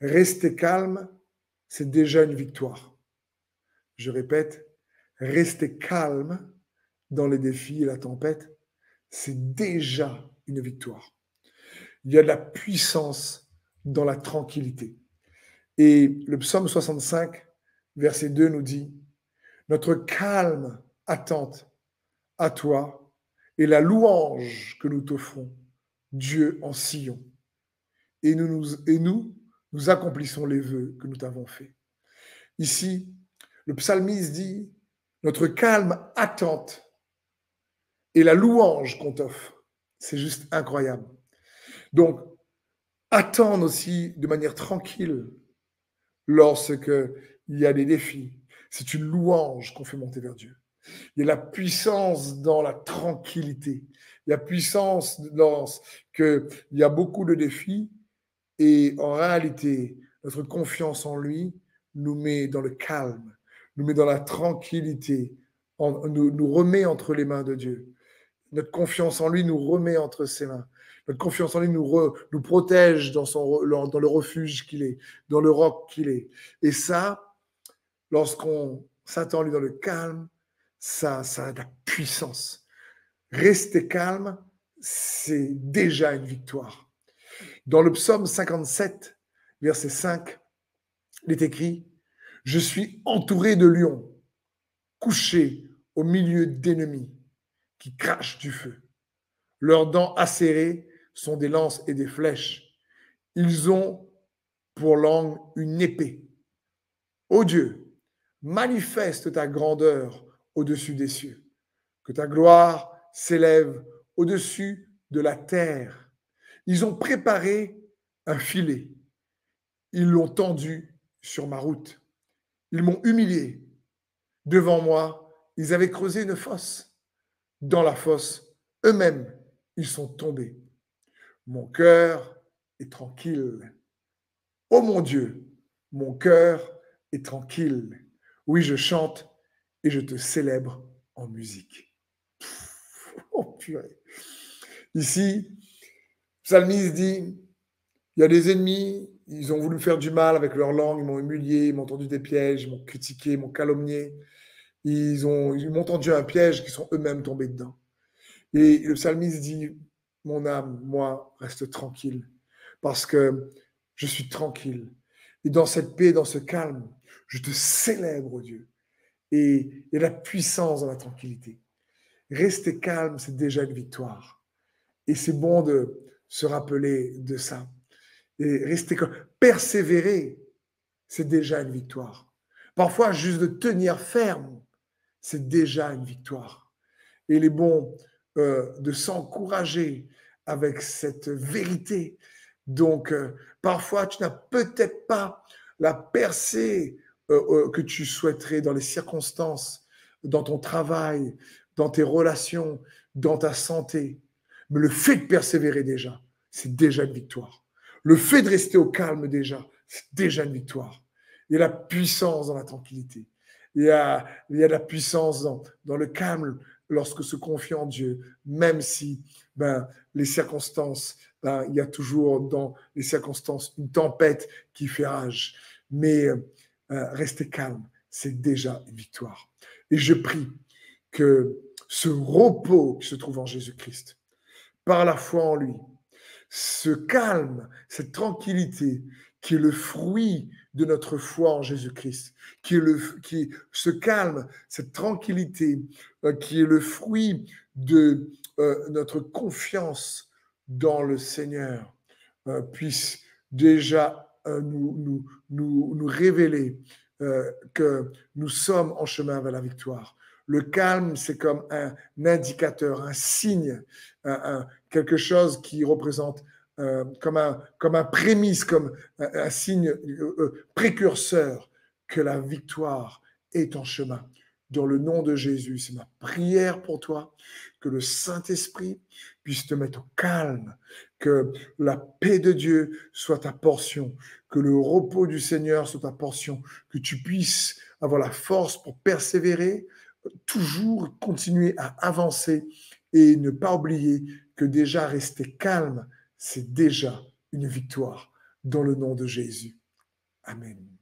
Rester calme, c'est déjà une victoire. Je répète, rester calme dans les défis et la tempête, c'est déjà une victoire. Il y a de la puissance dans la tranquillité. Et le psaume 65, verset 2 nous dit, notre calme attente à toi et la louange que nous t'offrons, Dieu en Sion. Et nous accomplissons les vœux que nous t'avons faits. Ici, le psalmiste dit, notre calme attente et la louange qu'on t'offre. C'est juste incroyable. Donc, attendre aussi de manière tranquille lorsque il y a des défis. C'est une louange qu'on fait monter vers Dieu. Il y a la puissance dans la tranquillité. Il y a puissance lorsqu'il y a beaucoup de défis et en réalité, notre confiance en lui nous met dans le calme, nous met dans la tranquillité, nous remet entre les mains de Dieu. Notre confiance en lui nous remet entre ses mains. Notre confiance en lui nous protège dans le refuge qu'il est, dans le roc qu'il est. Et ça, lorsqu'on s'attend lui dans le calme, ça a de la puissance. Rester calme, c'est déjà une victoire. Dans le psaume 57, verset 5, il est écrit « Je suis entouré de lions, couché au milieu d'ennemis qui crachent du feu. Leurs dents acérées sont des lances et des flèches. Ils ont pour langue une épée. Ô Dieu, manifeste ta grandeur au-dessus des cieux, que ta gloire s'élève au-dessus de la terre. Ils ont préparé un filet. Ils l'ont tendu sur ma route. Ils m'ont humilié. Devant moi, ils avaient creusé une fosse. Dans la fosse, eux-mêmes, ils sont tombés. Mon cœur est tranquille. Ô mon Dieu, mon cœur est tranquille. Oui, je chante et je te célèbre en musique. Oh, purée. Ici, psalmiste dit, il y a des ennemis, ils ont voulu faire du mal avec leur langue, ils m'ont humilié, ils m'ont tendu des pièges, ils m'ont critiqué, ils m'ont calomnié. Ils m'ont tendu un piège qui sont eux-mêmes tombés dedans. Et le psalmiste dit, mon âme, moi, reste tranquille, parce que je suis tranquille. Et dans cette paix, dans ce calme, je te célèbre, Dieu. Et il y a la puissance dans la tranquillité. Rester calme, c'est déjà une victoire. Et c'est bon de se rappeler de ça. Et rester calme, persévérer, c'est déjà une victoire. Parfois, juste de tenir ferme, c'est déjà une victoire. Et il est bon de s'encourager avec cette vérité. Donc, parfois, tu n'as peut-être pas la percée que tu souhaiterais dans les circonstances, dans ton travail, dans tes relations, dans ta santé. Mais le fait de persévérer déjà, c'est déjà une victoire. Le fait de rester au calme déjà, c'est déjà une victoire. Il y a la puissance dans la tranquillité. Il y a de la puissance dans le calme lorsque se confie en Dieu, même si les circonstances, il y a toujours dans les circonstances une tempête qui fait rage. Mais rester calme, c'est déjà une victoire. Et je prie que ce repos qui se trouve en Jésus-Christ, par la foi en lui, ce calme, cette tranquillité qui est le fruit de notre foi en Jésus-Christ, ce calme, cette tranquillité qui est le fruit de notre confiance dans le Seigneur, puisse déjà nous révéler que nous sommes en chemin vers la victoire. Le calme, c'est comme un indicateur, un signe, quelque chose qui représente comme un prémisse, comme un signe précurseur que la victoire est en chemin. Dans le nom de Jésus, c'est ma prière pour toi, que le Saint-Esprit puisse te mettre au calme, que la paix de Dieu soit ta portion, que le repos du Seigneur soit ta portion, que tu puisses avoir la force pour persévérer, toujours continuer à avancer et ne pas oublier que déjà rester calme, c'est déjà une victoire dans le nom de Jésus. Amen.